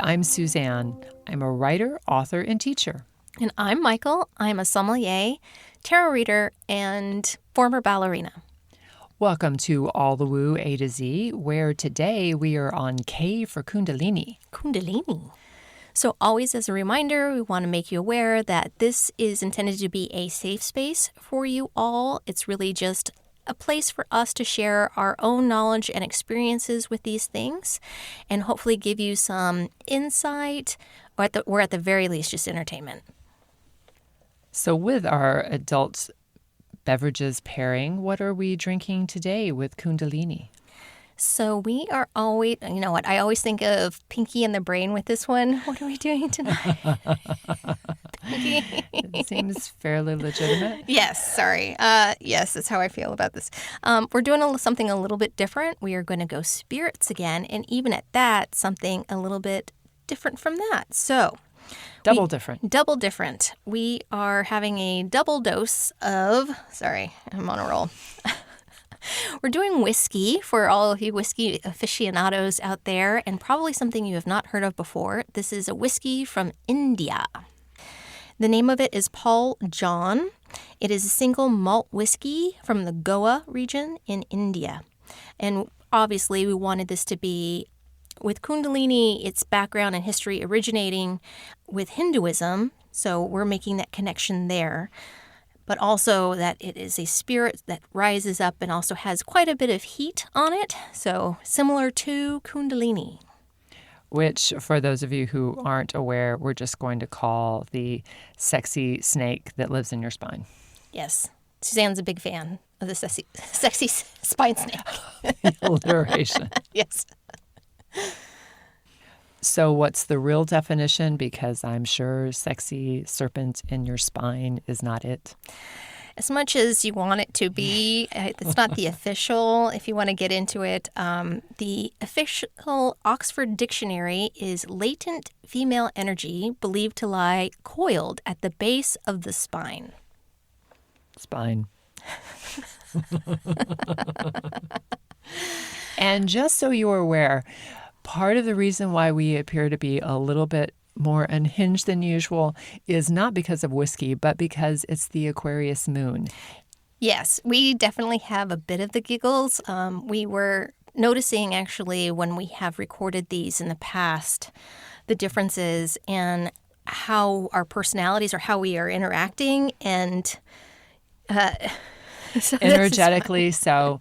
I'm Suzanne. I'm a writer, author, and teacher. And I'm Mychal. I'm a sommelier, tarot reader, and former ballerina. Welcome to All the Woo A to Z, where today we are on K for Kundalini. Kundalini. So always as a reminder, we want to make you aware that this is intended to be a safe space for you all. It's really just a place for us to share our own knowledge and experiences with these things and hopefully give you some insight or at the very least just entertainment. So with our adult beverages pairing, what are we drinking today with Kundalini? So we are always, you know what, I always think of Pinky and the Brain with this one. What are we doing tonight? Pinky. It seems fairly legitimate. Yes, sorry. Yes, that's how I feel about this. We're doing something a little bit different. We are going to go spirits again, and even at that, something a little bit different from that. So Double different. We are having a double dose of, sorry, I'm on a roll. We're doing whiskey for all of you whiskey aficionados out there, and probably something you have not heard of before. This is a whiskey from India. The name of it is Paul John. It is a single malt whiskey from the Goa region in India. And obviously we wanted this to be, with Kundalini, its background and history originating with Hinduism, so we're making that connection there. But also that it is a spirit that rises up and also has quite a bit of heat on it, so similar to Kundalini. Which, for those of you who aren't aware, we're just going to call the sexy snake that lives in your spine. Yes. Suzanne's a big fan of the sexy spine snake. Alliteration. Yes. So what's the real definition? Because I'm sure sexy serpent in your spine is not it. As much as you want it to be, it's not the official. If you want to get into it, the official Oxford Dictionary is latent female energy believed to lie coiled at the base of the spine. Spine. And just so you're aware, part of the reason why we appear to be a little bit more unhinged than usual is not because of whiskey, but because it's the Aquarius moon. Yes, we definitely have a bit of the giggles. We were noticing actually when we have recorded these in the past, the differences in how our personalities or how we are interacting and so energetically. So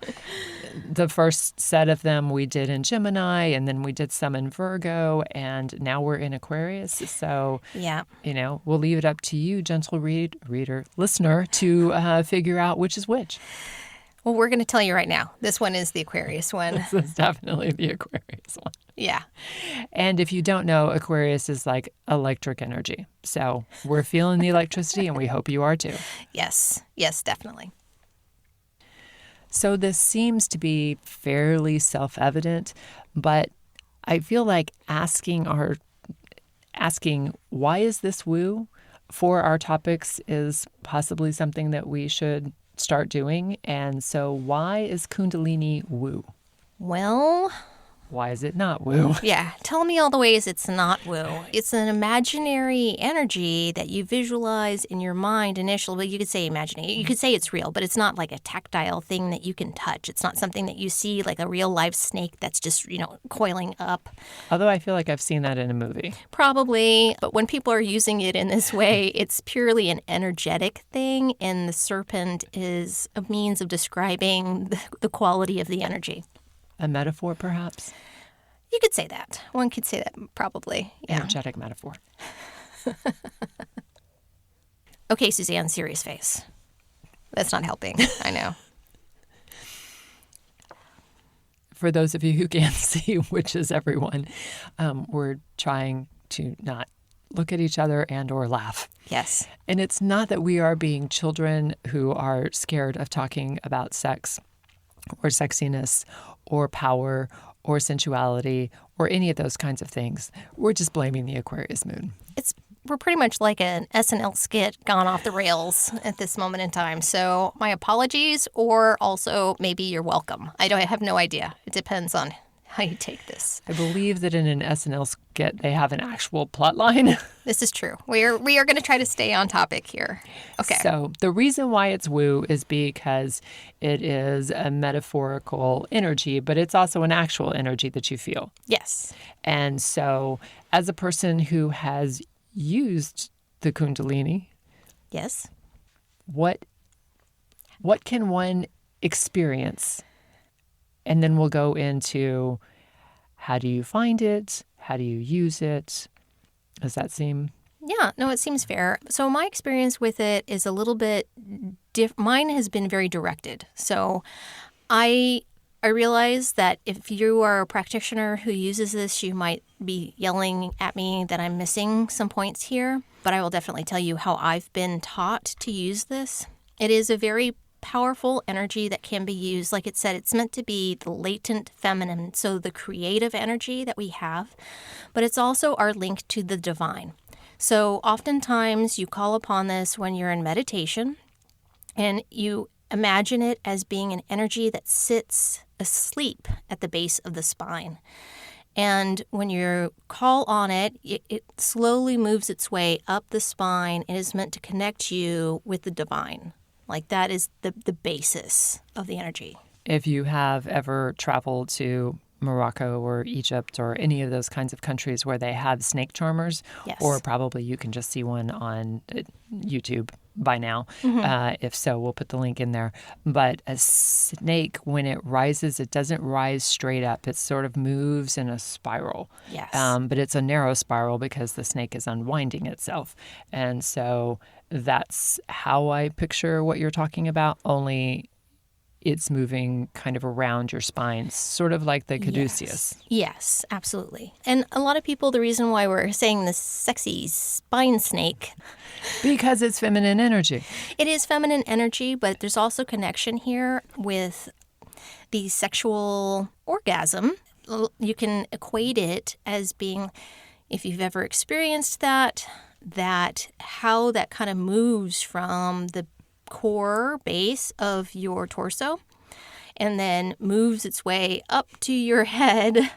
the first set of them we did in Gemini, and then we did some in Virgo, and now we're in Aquarius. So, yeah, we'll leave it up to you, gentle listener, to figure out which is which. Well, we're going to tell you right now. This one is the Aquarius one. This is definitely the Aquarius one. Yeah. And if you don't know, Aquarius is like electric energy. So we're feeling the electricity, and we hope you are too. Yes, definitely. So this seems to be fairly self-evident, but I feel like asking why is this woo for our topics is possibly something that we should start doing. And so why is Kundalini woo? Well, why is it not woo? Yeah, tell me all the ways it's not woo. It's an imaginary energy that you visualize in your mind initially. Well, you could say imaginary. You could say it's real, but it's not like a tactile thing that you can touch. It's not something that you see like a real live snake that's just, coiling up. Although I feel like I've seen that in a movie. Probably, but when people are using it in this way, it's purely an energetic thing, and the serpent is a means of describing the quality of the energy. A metaphor, perhaps? You could say that. One could say that, probably. Yeah. Energetic metaphor. Okay, Suzanne, serious face. That's not helping. I know. For those of you who can't see, which is everyone, we're trying to not look at each other and or laugh. Yes. And it's not that we are being children who are scared of talking about sex or sexiness or power or sensuality or any of those kinds of things. We're just blaming the Aquarius moon. We're pretty much like an SNL skit gone off the rails at this moment in time. So my apologies, or also maybe you're welcome. I have no idea. It depends on how you take this. I believe that in an SNL skit, they have an actual plot line. This is true. We are going to try to stay on topic here. Okay. So the reason why it's woo is because it is a metaphorical energy, but it's also an actual energy that you feel. Yes. And so as a person who has used the Kundalini, Yes. what can one experience? And then we'll go into how do you find it? How do you use it? Does that seem? Yeah, no, it seems fair. So my experience with it is a little bit mine has been very directed. So I realize that if you are a practitioner who uses this, you might be yelling at me that I'm missing some points here, but I will definitely tell you how I've been taught to use this. It is a very powerful energy that can be used. Like it said, it's meant to be the latent feminine, so the creative energy that we have, but it's also our link to the divine. So oftentimes you call upon this when you're in meditation and you imagine it as being an energy that sits asleep at the base of the spine. And when you call on it, it slowly moves its way up the spine and is meant to connect you with the divine. Like that is the basis of the energy. If you have ever traveled to Morocco or Egypt or any of those kinds of countries where they have snake charmers, Yes. or probably you can just see one on YouTube by now. If so, we'll put the link in there. But a snake, when it rises, it doesn't rise straight up. It sort of moves in a spiral. Yes. But it's a narrow spiral because the snake is unwinding itself. And so that's how I picture what you're talking about, only it's moving kind of around your spine, sort of like the caduceus. Yes, absolutely. And a lot of people, the reason why we're saying this sexy spine snake, Because it's feminine energy. it is feminine energy, but there's also connection here with the sexual orgasm. You can equate it as being, if you've ever experienced that how that kind of moves from the core base of your torso and then moves its way up to your head.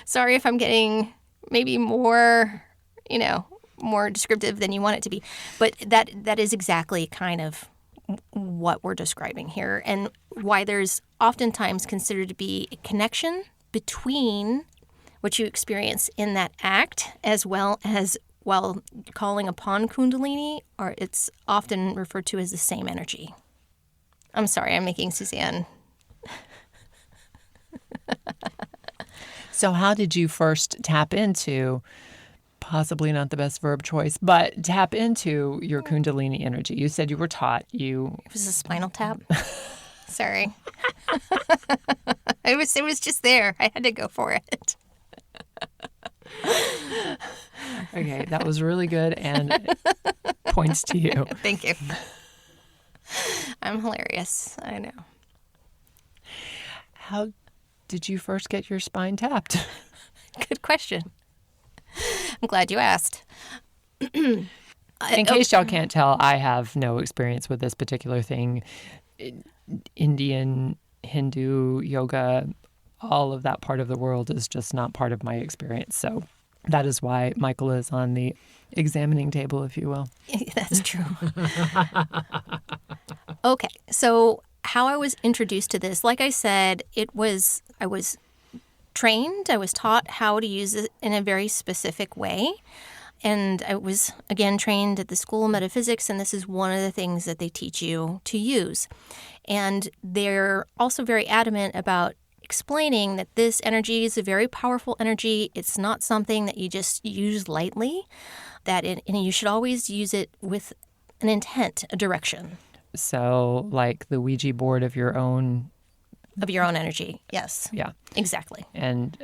Sorry if I'm getting maybe more descriptive than you want it to be, but that is exactly kind of what we're describing here and why there's oftentimes considered to be a connection between what you experience in that act as well as while calling upon Kundalini, or it's often referred to as the same energy. I'm sorry, I'm making Suzanne. So how did you first tap into, possibly not the best verb choice, but tap into your Kundalini energy? You said you were taught. It was a spinal tap. Sorry. It was just there. I had to go for it. Okay, that was really good and points to you. Thank you. I'm hilarious. I know. How did you first get your spine tapped? Good question. I'm glad you asked. In case y'all can't tell, I have no experience with this particular thing. Indian, Hindu, yoga, all of that part of the world is just not part of my experience. So that is why Mychal is on the examining table, if you will. That's true. Okay, so how I was introduced to this, like I said, I was trained, I was taught how to use it in a very specific way. And I was, again, trained at the School of Metaphysics, and this is one of the things that they teach you to use. And they're also very adamant about explaining that this energy is a very powerful energy. It's not something that you just use lightly, and you should always use it with an intent, a direction. So like the Ouija board of your own... Of your own energy, yes. Yeah. Exactly. And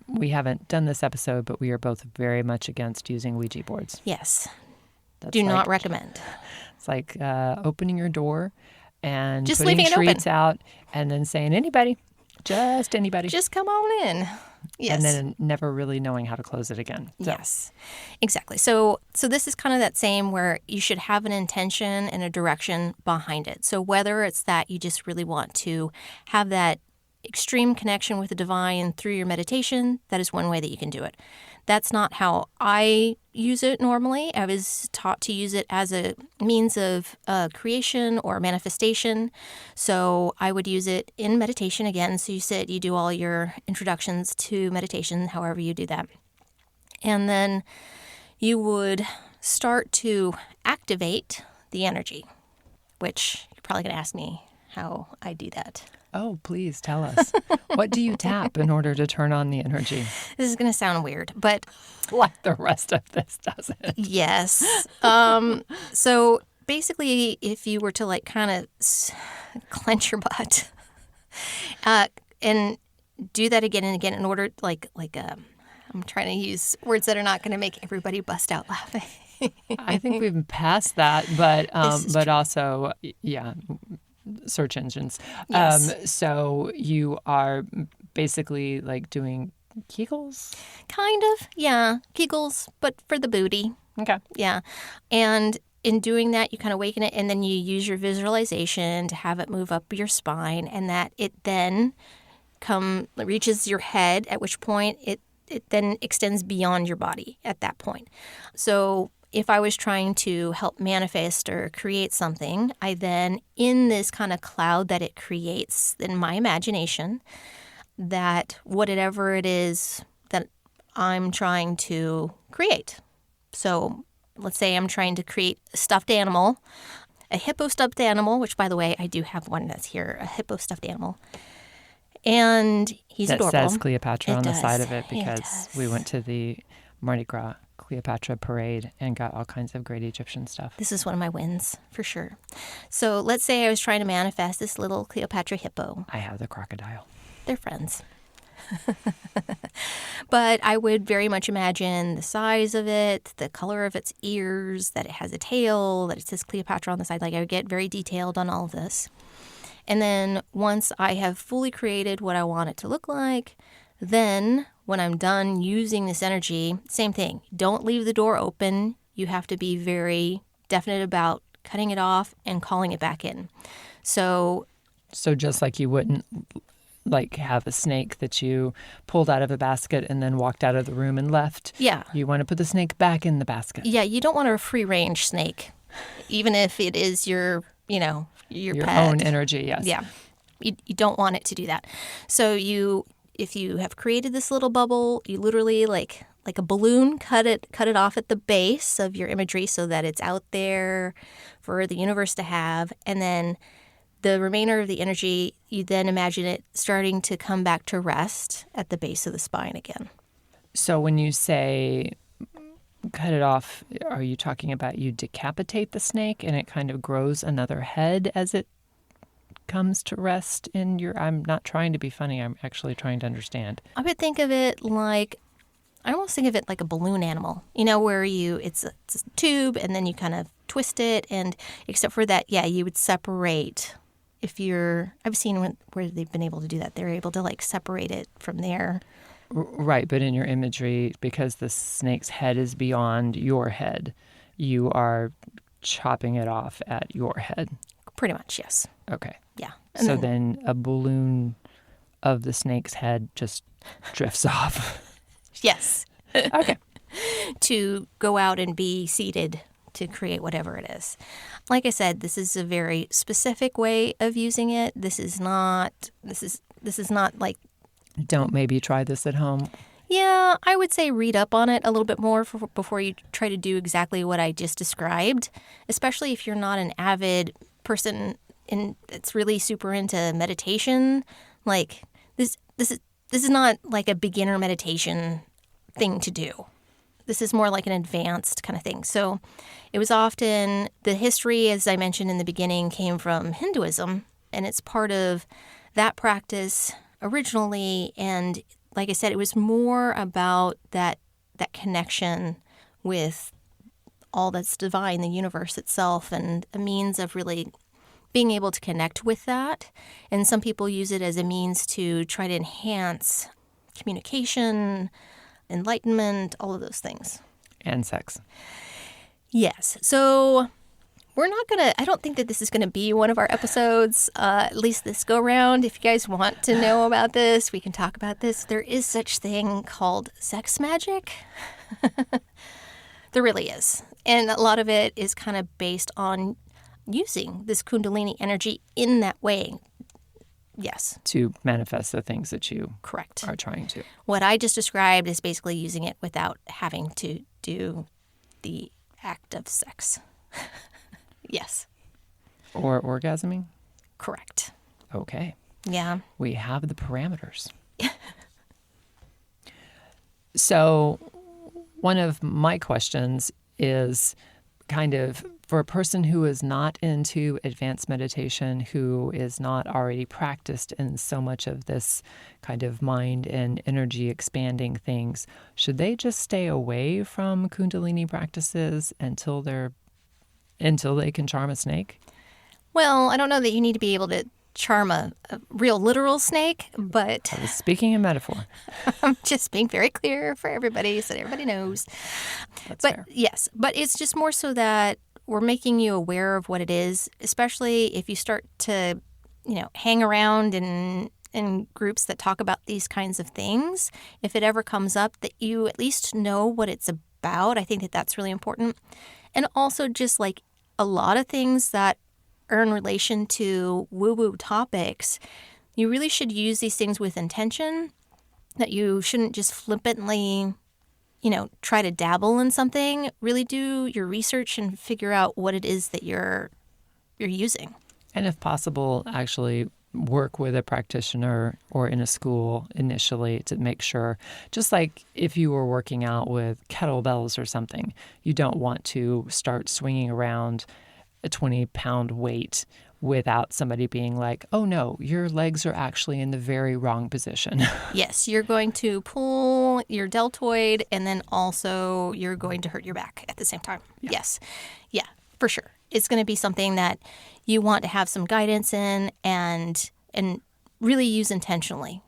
we haven't done this episode, but we are both very much against using Ouija boards. Yes. That's Do not recommend. It's like opening your door and just putting leaving it treats open out and then saying, anybody, just anybody. Just come on in. Yes. And then never really knowing how to close it again. So. Yes, exactly. So this is kind of that same where you should have an intention and a direction behind it. So whether it's that you just really want to have that extreme connection with the divine through your meditation, that is one way that you can do it. That's not how I use it normally. I was taught to use it as a means of creation or manifestation. So I would use it in meditation again. So you sit, you do all your introductions to meditation, however you do that. And then you would start to activate the energy, which you're probably going to ask me how I do that. Oh, please tell us. What do you tap in order to turn on the energy? This is going to sound weird, but Like the rest of this doesn't. yes. So basically, if you were to like kind of clench your butt and do that again and again in order, I'm trying to use words that are not going to make everybody bust out laughing. I think we've passed that, but true. also, yeah, search engines. Yes. So you are basically like doing Kegels? Kind of, yeah. Kegels, but for the booty. Okay. Yeah. And in doing that, you kind of waken it, and then you use your visualization to have it move up your spine, and that it then reaches your head, at which point it then extends beyond your body at that point. So if I was trying to help manifest or create something, I then, in this kind of cloud that it creates in my imagination, that whatever it is that I'm trying to create. So let's say I'm trying to create a stuffed animal, a hippo stuffed animal, which, by the way, I do have one that's here, a hippo stuffed animal. And he's adorable. That says Cleopatra on the does. side of it It because does. we went to the Mardi Gras Cleopatra parade and got all kinds of great Egyptian stuff. This is one of my wins, for sure. So let's say I was trying to manifest this little Cleopatra hippo. I have the crocodile. They're friends. But I would very much imagine the size of it, the color of its ears, that it has a tail, that it says Cleopatra on the side. Like, I would get very detailed on all of this. And then once I have fully created what I want it to look like, then when I'm done using this energy, same thing. Don't leave the door open. You have to be very definite about cutting it off and calling it back in. So just like you wouldn't like have a snake that you pulled out of a basket and then walked out of the room and left. yeah. You want to put the snake back in the basket. Yeah, you don't want a free-range snake, even if it is your Your pet. own energy, yes. Yeah, you don't want it to do that. So if you have created this little bubble, you literally like a balloon, cut it off at the base of your imagery so that it's out there for the universe to have, and then the remainder of the energy, you then imagine it starting to come back to rest at the base of the spine again. So when you say cut it off, are you talking about you decapitate the snake and it kind of grows another head as it comes to rest in your... I'm not trying to be funny. I'm actually trying to understand. I would think of it like... I almost think of it like a balloon animal, where it's a tube and then you kind of twist it, and except for that, yeah, you would separate. I've seen where they've been able to do that. They're able to like separate it from there. Right, but in your imagery, because the snake's head is beyond your head, you are chopping it off at your head. Pretty much, yes. Okay. Yeah. So then a balloon of the snake's head just drifts off. Yes. Okay. To go out and be seated to create whatever it is. Like I said, this is a very specific way of using it. This is not like... Don't maybe try this at home. Yeah, I would say read up on it a little bit more before you try to do exactly what I just described, especially if you're not an avid person that's really super into meditation. Like this is not like a beginner meditation thing to do. This is more like an advanced kind of thing. So it was often, the history, as I mentioned in the beginning, came from Hinduism, and it's part of that practice originally. And like I said, it was more about that connection with all that's divine, the universe itself, and a means of really being able to connect with that. And some people use it as a means to try to enhance communication, enlightenment, all of those things. And sex. Yes. So I don't think that this is going to be one of our episodes, at least this go round. If you guys want to know about this, we can talk about this. There is such thing called sex magic. There really is. And a lot of it is kind of based on using this Kundalini energy in that way. Yes. To manifest the things that you Correct. are trying to. What I just described is basically using it without having to do the act of sex. Yes. Or orgasming? Correct. Okay. Yeah. We have the parameters. So one of my questions is kind of for a person who is not into advanced meditation, who is not already practiced in so much of this kind of mind and energy expanding things, should they just stay away from Kundalini practices until they can charm a snake? Well, I don't know that you need to be able to charm a real literal snake, but I was speaking in metaphor. I'm just being very clear for everybody so that everybody knows. That's But fair. yes, but it's just more so that we're making you aware of what it is, especially if you start to, hang around in groups that talk about these kinds of things. If it ever comes up, that you at least know what it's about. I think that that's really important. And also just like a lot of things that are in relation to woo-woo topics, you really should use these things with intention, that you shouldn't just flippantly, try to dabble in something. Really do your research and figure out what it is that you're using. And if possible, actually work with a practitioner or in a school initially to make sure, just like if you were working out with kettlebells or something, you don't want to start swinging around a 20-pound weight without somebody being like, oh no, your legs are actually in the very wrong position. Yes, you're going to pull your deltoid and then also you're going to hurt your back at the same time. Yeah. Yes. Yeah, for sure. It's going to be something that you want to have some guidance in and really use intentionally.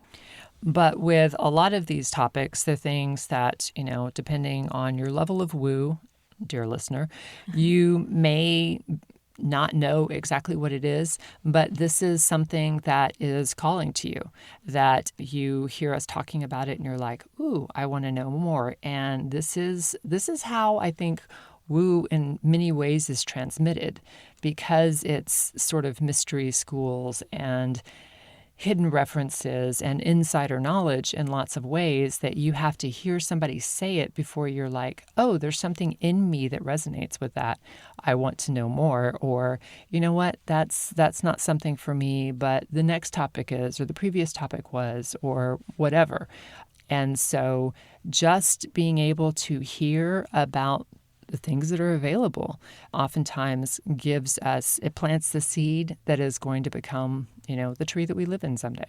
But with a lot of these topics, the things that, depending on your level of woo, dear listener, you may not know exactly what it is, but this is something that is calling to you, that you hear us talking about it and you're like, ooh, I want to know more. And this is how I think woo in many ways is transmitted, because it's sort of mystery schools and hidden references and insider knowledge in lots of ways that you have to hear somebody say it before you're like, oh, there's something in me that resonates with that. I want to know more. Or, you know what, that's not something for me, but the next topic is, or the previous topic was, or whatever. And so just being able to hear about the things that are available oftentimes it plants the seed that is going to become, the tree that we live in someday.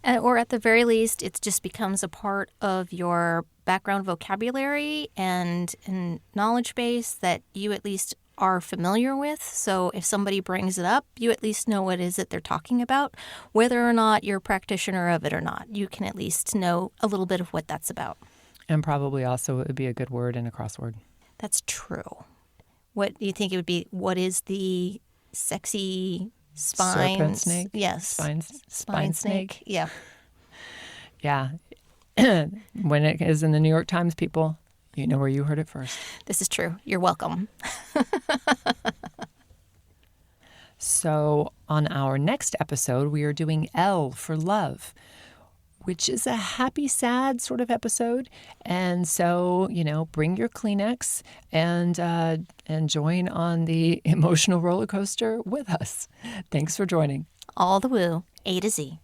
Or at the very least, it just becomes a part of your background vocabulary and knowledge base that you at least are familiar with. So if somebody brings it up, you at least know what it is that they're talking about. Whether or not you're a practitioner of it or not, you can at least know a little bit of what that's about. And probably also it would be a good word in a crossword. That's true. What do you think it would be? What is the sexy spine? Serpent snake? Yes. Spine snake? Yeah. Yeah. When it is in the New York Times, people, you know where you heard it first. This is true. You're welcome. So on our next episode, we are doing L for love, which is a happy, sad sort of episode. And so, bring your Kleenex and join on the emotional roller coaster with us. Thanks for joining. All the woo, A to Z.